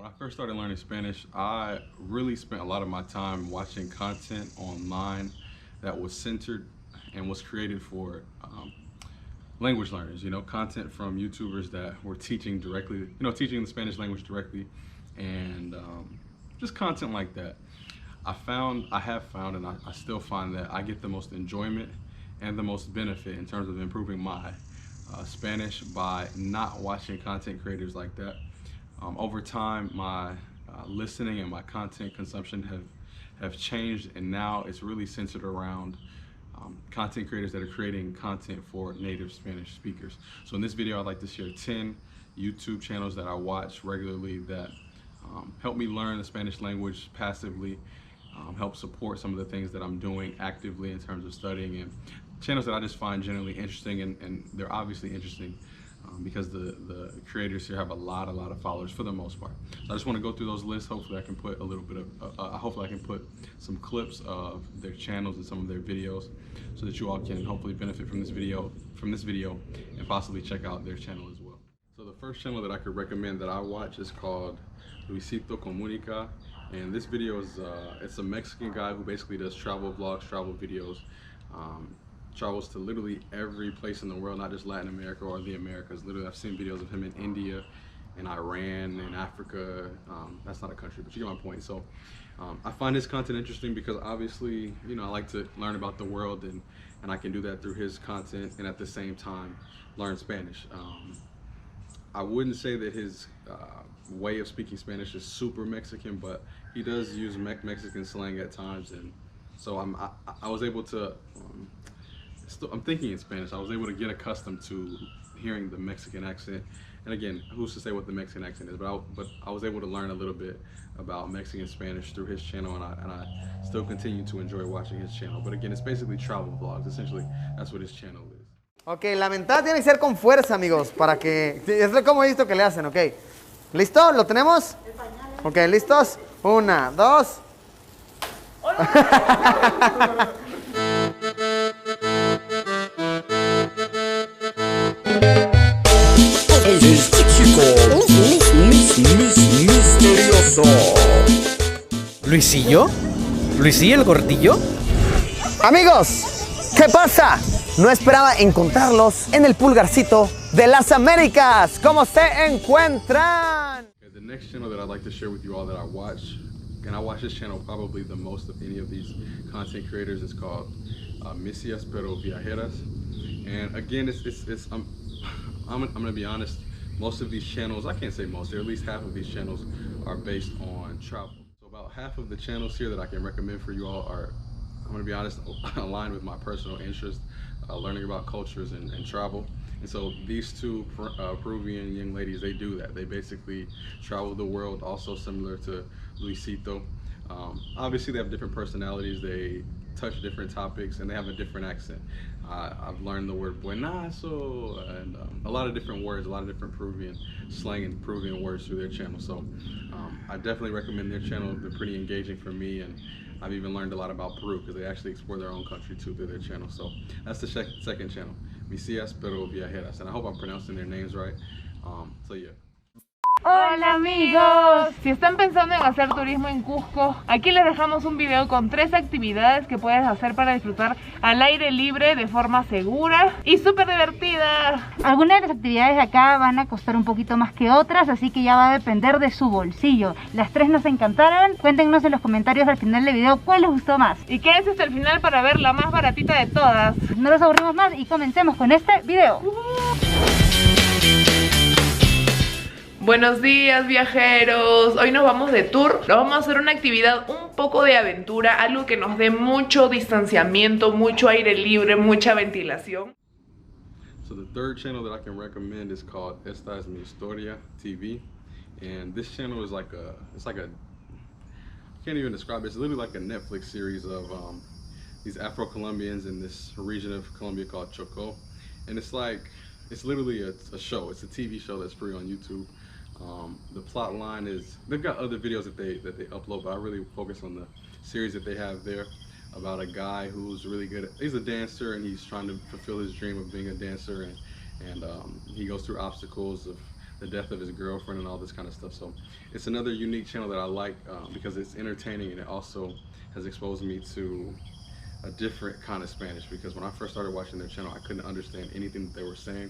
When I first started learning Spanish, I really spent a lot of my time watching content online that was centered and was created for language learners, content from YouTubers that were teaching directly, teaching the Spanish language directly, and just content like that. I have found, and I still find that I get the most enjoyment and the most benefit in terms of improving my Spanish by not watching content creators like that. Over time, my listening and my content consumption have changed, and now it's really centered around content creators that are creating content for native Spanish speakers. So in this video, I'd like to share 10 YouTube channels that I watch regularly that help me learn the Spanish language passively, help support some of the things that I'm doing actively in terms of studying, and channels that I just find generally interesting, and they're obviously interesting because the creators here have a lot of followers for the most part. So I just want to go through those lists. Hopefully I can put a little bit of, hopefully I can put some clips of their channels and some of their videos so that you all can hopefully benefit from this video and possibly check out their channel as well. So the first channel that I could recommend that I watch is called Luisito Comunica, and this video is, it's a Mexican guy who basically does travel vlogs, travel videos, travels to literally every place in the world, not just Latin America or the Americas. Literally, I've seen videos of him in India, in Iran, in Africa. That's not a country, but you get my point. So I find his content interesting because obviously, I like to learn about the world, and I can do that through his content and at the same time learn Spanish. I wouldn't say that his way of speaking Spanish is super Mexican, but he does use Mexican slang at times, and so I was able to, I'm thinking in Spanish, I was able to get accustomed to hearing the Mexican accent. And again, who's to say what the Mexican accent is, but I was able to learn a little bit about Mexican Spanish through his channel, and I still continue to enjoy watching his channel. But again, it's basically travel vlogs. Essentially, that's what his channel is. Ok, la mentada tiene que ser con fuerza, amigos, para que... Es como he visto que le hacen, ok. ¿Listo? ¿Lo tenemos? Ok, ¿listos? 1, 2... misterioso. ¿Luisillo? ¿Luisillo el gordillo? Amigos, ¿qué pasa? No esperaba encontrarlos en el pulgarcito de las Américas. ¿Cómo se encuentran? The next channel that I'd like to share with you all that I watch, and I watch this channel probably the most of any of these content creators, is called Miscia, Espero, Viajeras. And again, I'm gonna be honest, most of these channels, I can't say most, or at least half of these channels are based on travel. So about half of the channels here that I can recommend for you all are, I'm gonna be honest, aligned with my personal interest, learning about cultures and travel. And so these two Peruvian young ladies, they do that. They basically travel the world, also similar to Luisito. Obviously they have different personalities, they touch different topics, and they have a different accent. I've learned the word buenazo and a lot of different words, a lot of different Peruvian slang and Peruvian words through their channel. So I definitely recommend their channel. They're pretty engaging for me, and I've even learned a lot about Peru because they actually explore their own country too through their channel. So that's the second channel, Miscia, Espero, Viajeras, and I hope I'm pronouncing their names right. So yeah. Hola amigos, si están pensando en hacer turismo en Cusco, aquí les dejamos un video con 3 actividades que puedes hacer para disfrutar al aire libre de forma segura y súper divertida. Algunas de las actividades de acá van a costar un poquito más que otras, así que ya va a depender de su bolsillo. Las 3 nos encantaron, cuéntenos en los comentarios al final del video cuál les gustó más. Y quédense hasta el final para ver la más baratita de todas. No los aburrimos más y comencemos con este video. Buenos días viajeros, hoy nos vamos de tour, nos vamos a hacer una actividad un poco de aventura, algo que nos dé mucho distanciamiento, mucho aire libre, mucha ventilación. So the third channel that I can recommend is called Esta es mi historia TV, and this channel is like a, I can't even describe it, it's literally like a Netflix series of these Afro-Colombians in this region of Colombia called Choco, and it's literally a show, it's a TV show that's free on YouTube. The plot line is, they've got other videos that they upload, but I really focus on the series that they have there about a guy who's really good he's a dancer, and he's trying to fulfill his dream of being a dancer, and he goes through obstacles the death of his girlfriend and all this kind of stuff. So it's another unique channel that I like because it's entertaining, and it also has exposed me to a different kind of Spanish, because when I first started watching their channel, I couldn't understand anything that they were saying.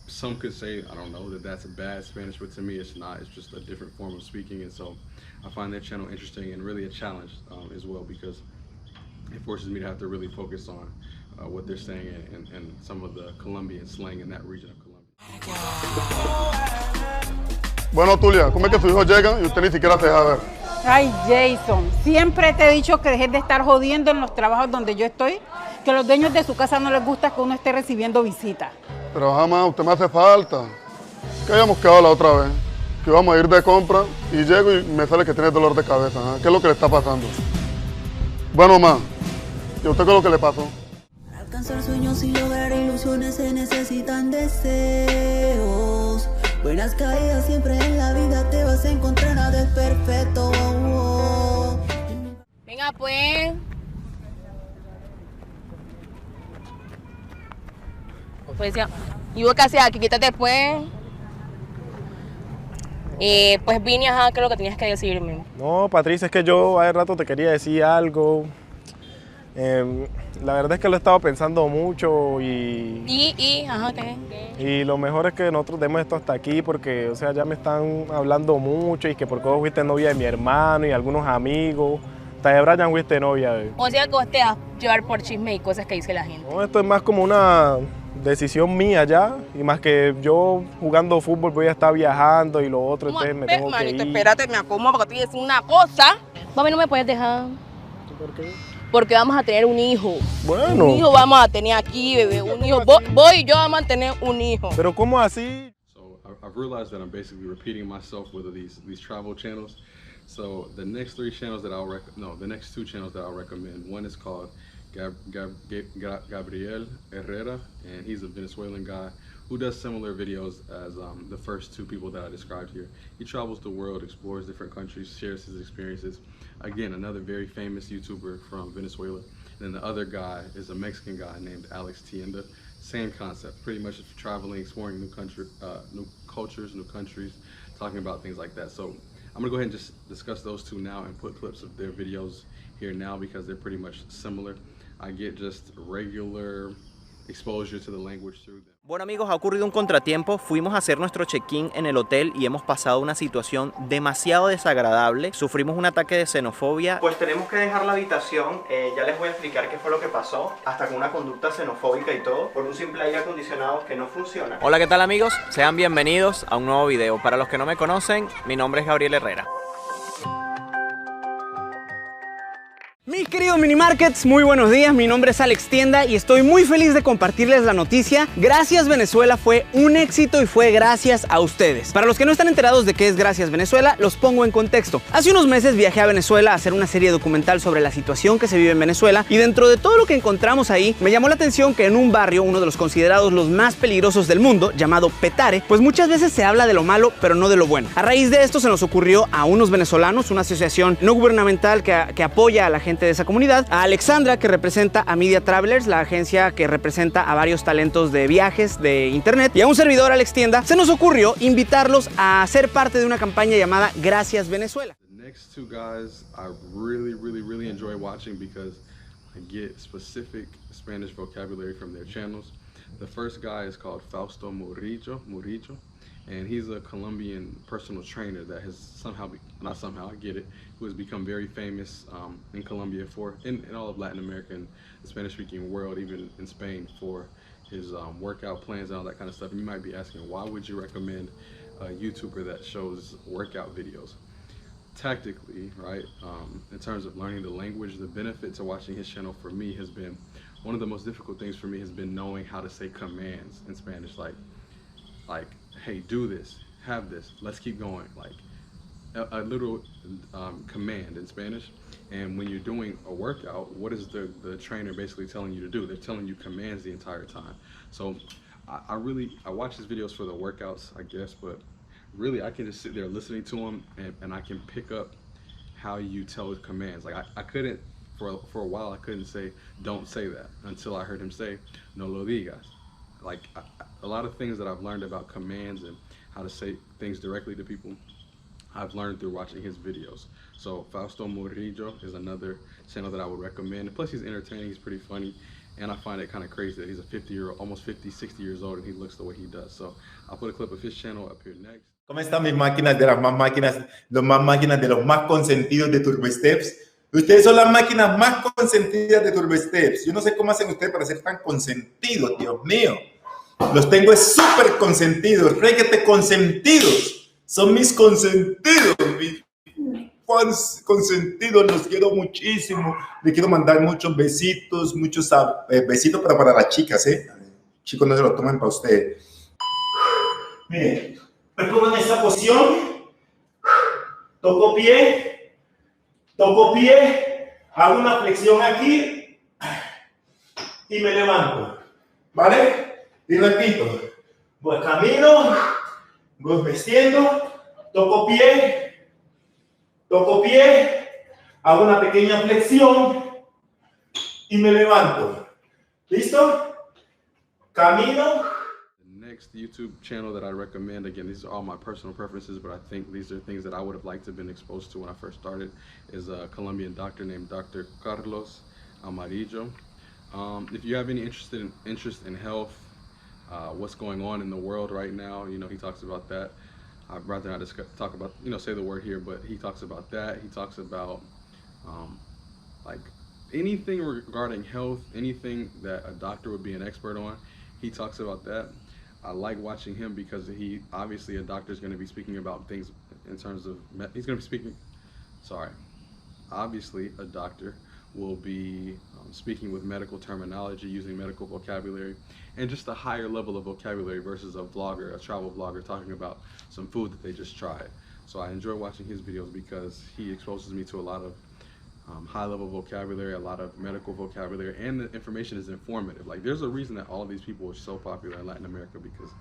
Some could say, I don't know, that that's a bad Spanish, but to me it's not. It's just a different form of speaking, and so I find their channel interesting and really a challenge as well, because it forces me to have to really focus on what they're saying and some of the Colombian slang in that region of Colombia. Bueno, Tulia, ¿cómo es que sus hijos llegan y usted ni siquiera se deja ver? Ay, Jason, siempre te he dicho que dejes de estar jodiendo en los trabajos donde yo estoy, que a los dueños de su casa no les gusta que uno esté recibiendo visitas. Pero jamás, usted me hace falta. ¿Qué habíamos quedado la otra vez? Que íbamos a ir de compra y llego y me sale que tiene dolor de cabeza. ¿Eh? ¿Qué es lo que le está pasando? Bueno, ma, ¿y a usted qué es lo que le pasó? Para alcanzar sueños y lograr ilusiones se necesitan deseos. Buenas caídas siempre en la vida te vas a encontrar, nada es perfecto. Venga pues. Pues ya. ¿Y vos qué hacías aquí? Quítate pues. Pues vine, ajá, ¿qué es lo que tenías que decirme? No, Patricia, es que yo hace rato te quería decir algo. La verdad es que lo he estado pensando mucho Ajá, ¿qué? Y lo mejor es que nosotros demos esto hasta aquí porque, o sea, ya me están hablando mucho y que por qué vos fuiste novia de mi hermano y algunos amigos. Hasta de Brian fuiste novia. O sea, que vos te vas a llevar por chisme y cosas que dice la gente. No, esto es más como una decisión mía ya, y más que yo jugando fútbol voy a estar viajando y lo otro, entonces me tengo que ir. Espérate, me acomodo porque te voy a decir una cosa. Mami, no me puedes dejar. ¿Por qué? Porque vamos a tener un hijo. Bueno. Un hijo vamos a tener aquí, bebé. Un hijo. Vos y yo vamos a tener un hijo. Pero ¿cómo así? So I've realized that I'm basically repeating myself with these travel channels. So the next two channels that I'll recommend. One is called Gabriel Herrera, and he's a Venezuelan guy who does similar videos as the first two people that I described here. He travels the world, explores different countries, shares his experiences. Again, another very famous YouTuber from Venezuela. And then the other guy is a Mexican guy named Alex Tienda. Same concept, pretty much traveling, exploring new cultures, new countries, talking about things like that. So I'm gonna go ahead and just discuss those two now and put clips of their videos here now because they're pretty much similar. I get just regular exposure to the language through them. Bueno amigos, ha ocurrido un contratiempo, fuimos a hacer nuestro check-in en el hotel y hemos pasado una situación demasiado desagradable, sufrimos un ataque de xenofobia. Pues tenemos que dejar la habitación, ya les voy a explicar qué fue lo que pasó, hasta con una conducta xenofóbica y todo, por un simple aire acondicionado que no funciona. Hola, ¿qué tal amigos? Sean bienvenidos a un nuevo video. Para los que no me conocen, mi nombre es Gabriel Herrera. Mis queridos mini markets, muy buenos días, mi nombre es Alex Tienda y estoy muy feliz de compartirles la noticia. Gracias Venezuela fue un éxito y fue gracias a ustedes. Para los que no están enterados de qué es Gracias Venezuela, los pongo en contexto. Hace unos meses viajé a Venezuela a hacer una serie documental sobre la situación que se vive en Venezuela y dentro de todo lo que encontramos ahí, me llamó la atención que en un barrio, uno de los considerados los más peligrosos del mundo, llamado Petare, pues muchas veces se habla de lo malo, pero no de lo bueno. A raíz de esto se nos ocurrió a unos venezolanos, una asociación no gubernamental que apoya a la gente de esa comunidad, a Alexandra, que representa a Media Travelers, la agencia que representa a varios talentos de viajes de internet, y a un servidor, Alex Tienda, se nos ocurrió invitarlos a ser parte de una campaña llamada Gracias Venezuela. The next two guys I really enjoy watching because I get specific Spanish vocabulary from their channels. The first guy is called Fausto Murillo, and he's a Colombian personal trainer that has who has become very famous in Colombia in all of Latin America and the Spanish-speaking world, even in Spain, for his workout plans and all that kind of stuff. And you might be asking, why would you recommend a YouTuber that shows workout videos? Tactically, right, in terms of learning the language, the benefit to watching his channel for me has been, one of the most difficult things for me has been knowing how to say commands in Spanish, like hey, do this, have this, let's keep going, like a little command in Spanish. And when you're doing a workout, what is the trainer basically telling you to do? They're telling you commands the entire time. So I watch his videos for the workouts, I guess, but really I can just sit there listening to him and I can pick up how you tell commands. Like I couldn't, for a while I couldn't say, don't say that, until I heard him say, no lo digas. Like a lot of things that I've learned about commands and how to say things directly to people, I've learned through watching his videos. So Felix Murillo is another channel that I would recommend. Plus he's entertaining, he's pretty funny, and I find it kind of crazy that he's a 50-year-old, almost 50, 60 years old, and he looks the way he does. So I'll put a clip of his channel up here next. ¿Cómo están mis máquinas de las más máquinas, los más máquinas de los más consentidos de Turbo Steps? Ustedes son las máquinas más consentidas de Turbo Steps. Yo no sé cómo hacen ustedes para ser tan consentidos, Dios mío. Los tengo súper consentidos, requete consentidos. Son mis consentidos, mis fans consentidos, los quiero muchísimo. Les quiero mandar muchos besitos, muchos besitos, pero para las chicas, ¿eh? Chicos, no se lo tomen para ustedes. Miren, me pongo en esta posición, toco pie, hago una flexión aquí y me levanto, ¿vale? Y repito, voy camino, voy vestiendo, toco pie, hago una pequeña flexión y me levanto. ¿Listo? Camino. The next YouTube channel that I recommend, again, these are all my personal preferences, but I think these are things that I would have liked to have been exposed to when I first started, is a Colombian doctor named Dr. Carlos Amarillo. If you have any interest in health, what's going on in the world right now, you know, he talks about that. I'd rather not talk about, you know, say the word here, but he talks about that. He talks about like anything regarding health, anything that a doctor would be an expert on, he talks about that. I like watching him because he, obviously a doctor is going to be speaking about things in terms of, he's going to be speaking, obviously a doctor will be speaking with medical terminology, using medical vocabulary, and just a higher level of vocabulary versus a vlogger, a travel vlogger talking about some food that they just tried. So I enjoy watching his videos because he exposes me to a lot of high-level vocabulary, a lot of medical vocabulary, and the information is informative. Like, there's a reason that all of these people are so popular in Latin America, because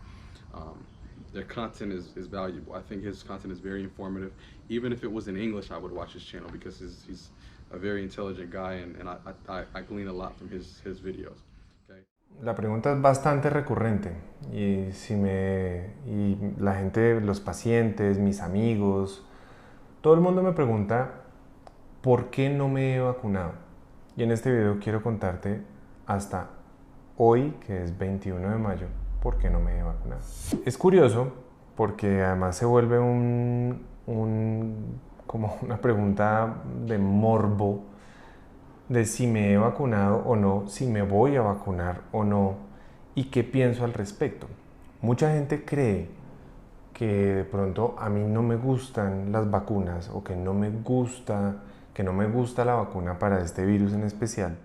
their content is valuable. I think his content is very informative. Even if it was in English, I would watch his channel because he's a very intelligent guy, and I glean a lot from his videos. Okay? La pregunta es bastante recurrente y la gente, los pacientes, mis amigos, todo el mundo me pregunta ¿por qué no me he vacunado? Y en este video quiero contarte hasta hoy, que es 21 de mayo, ¿por qué no me he vacunado? Es curioso porque además se vuelve como una pregunta de morbo de si me he vacunado o no, si me voy a vacunar o no y qué pienso al respecto. Mucha gente cree que de pronto a mí no me gustan las vacunas o que no me gusta la vacuna para este virus en especial.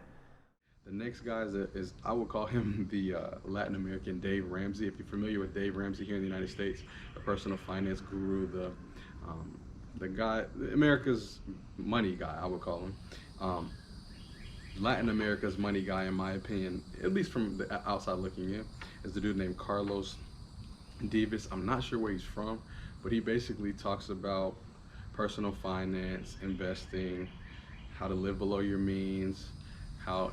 The next guy is I would call him the Latin American Dave Ramsey. If you're familiar with Dave Ramsey here in the United States, a personal finance guru, the guy, America's money guy, I would call him. Latin America's money guy, in my opinion, at least from the outside looking in, is the dude named Carlos Amarillo. I'm not sure where he's from, but he basically talks about personal finance, investing, how to live below your means, how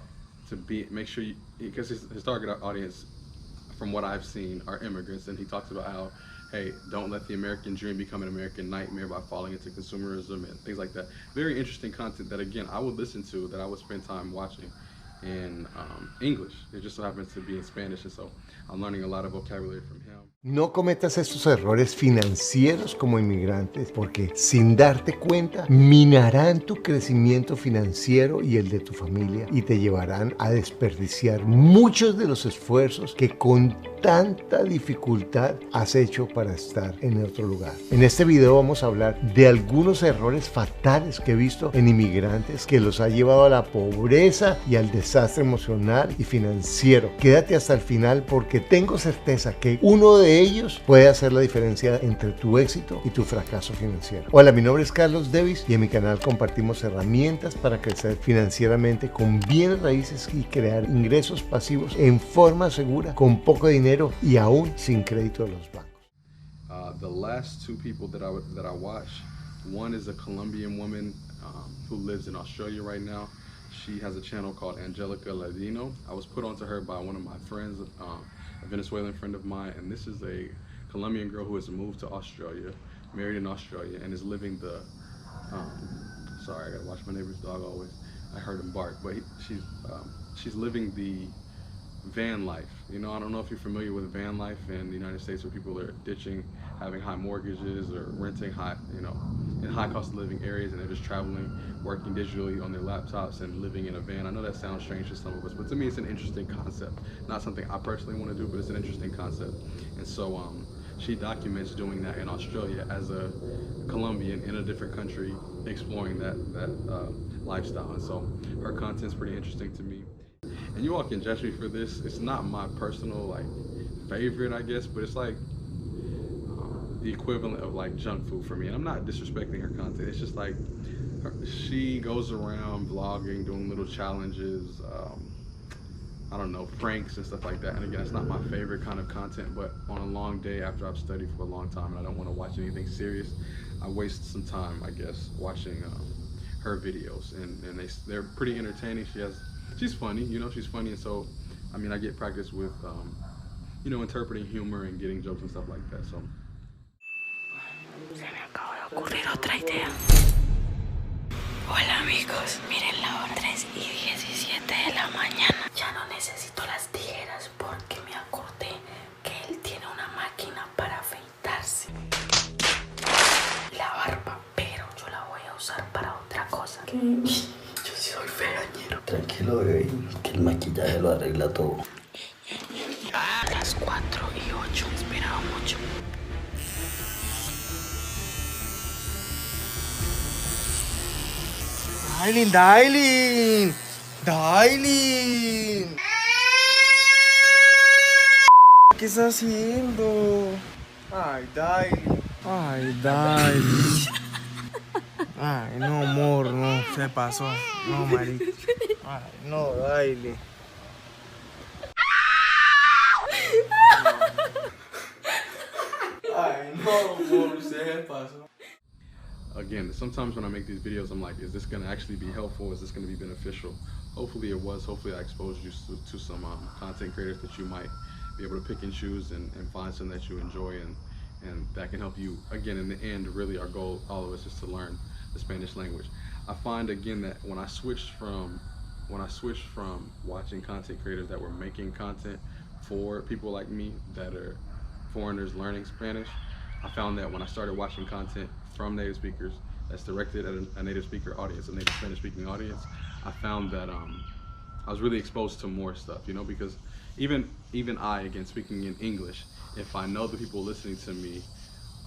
to make sure you, because his target audience, from what I've seen, are immigrants, and he talks about how, hey, don't let the American dream become an American nightmare by falling into consumerism and things like that. Very interesting content that, again, I would listen to, that I would spend time watching in English. It just so happens to be in Spanish, and so I'm learning a lot of vocabulary from him. No cometas estos errores financieros como inmigrantes, porque sin darte cuenta minarán tu crecimiento financiero y el de tu familia y te llevarán a desperdiciar muchos de los esfuerzos que con tanta dificultad has hecho para estar en otro lugar. En este video vamos a hablar de algunos errores fatales que he visto en inmigrantes que los ha llevado a la pobreza y al desastre emocional y financiero. Quédate hasta el final porque tengo certeza que uno de ellos puede hacer la diferencia entre tu éxito y tu fracaso financiero. Hola, mi nombre es Carlos Davis y en mi canal compartimos herramientas para crecer financieramente con bienes raíces y crear ingresos pasivos en forma segura, con poco dinero y aún sin crédito de los bancos. The last two people that I watch, one is a Colombian woman who lives in Australia right now. She has a channel called Angelica Ladino. I was put onto her by one of my friends, a Venezuelan friend of mine, and this is a Colombian girl who has moved to Australia, married in Australia, and is living the, sorry, I gotta watch my neighbor's dog always. I heard him bark, but she's living the van life. You know, I don't know if you're familiar with van life in the United States, where people are ditching, having high mortgages or renting high, you know, in high cost of living areas, and they're just traveling, working digitally on their laptops and living in a van. I know that sounds strange to some of us, but to me it's an interesting concept. Not something I personally want to do, but it's an interesting concept. And so she documents doing that in Australia as a Colombian in a different country, exploring that lifestyle. And so her content's pretty interesting to me. And you all can judge me for this. It's not my personal like favorite, I guess, but it's like the equivalent of like junk food for me. And I'm not disrespecting her content. It's just like she goes around vlogging, doing little challenges, I don't know, pranks and stuff like that. And again, it's not my favorite kind of content, but on a long day after I've studied for a long time and I don't want to watch anything serious, I waste some time, I guess, watching her videos. And they're pretty entertaining. She's funny, you know, she's funny. And so, I mean, I get practice with, you know, interpreting humor and getting jokes and stuff like that, so. Se me acaba de ocurrir otra idea. Hola amigos, miren la hora 3:17 de la mañana. Ya no necesito las tijeras porque me acordé que él tiene una máquina para afeitarse la barba, pero yo la voy a usar para otra cosa. ¿Qué? Yo soy fegañero. Tranquilo, bebé, que el maquillaje lo arregla todo. A las 4:08, esperaba mucho. Dailin. ¿Qué estás haciendo? Ay, Dailin. Ay, no, amor, no, se pasó. No, marica. Ay, no, Dailin. Ay, no, amor, se pasó. Again, sometimes when I make these videos, I'm like, is this going to actually be helpful? Is this going to be beneficial? Hopefully it was. Hopefully I exposed you to some content creators that you might be able to pick and choose and find some that you enjoy, and that can help you. Again, in the end, really our goal, all of us, is to learn the Spanish language. I find, again, that when I switched from watching content creators that were making content for people like me that are foreigners learning Spanish, I found that when I started watching content from native speakers that's directed at a native speaker audience, a native Spanish speaking audience, I found that I was really exposed to more stuff, you know, because even I, again, speaking in English, if I know the people listening to me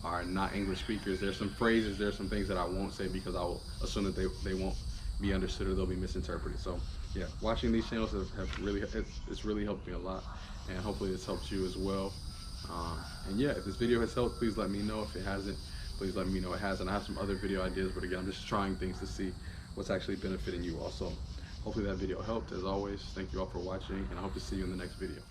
are not English speakers, there's some phrases, there's some things that I won't say because I will assume that they won't be understood or they'll be misinterpreted. So yeah, watching these channels have really, it's really helped me a lot, and hopefully it's helped you as well. And yeah, if this video has helped, please let me know. If it hasn't, please let me know it has. And I have some other video ideas, but again, I'm just trying things to see what's actually benefiting you all. So hopefully that video helped. As always, thank you all for watching, and I hope to see you in the next video.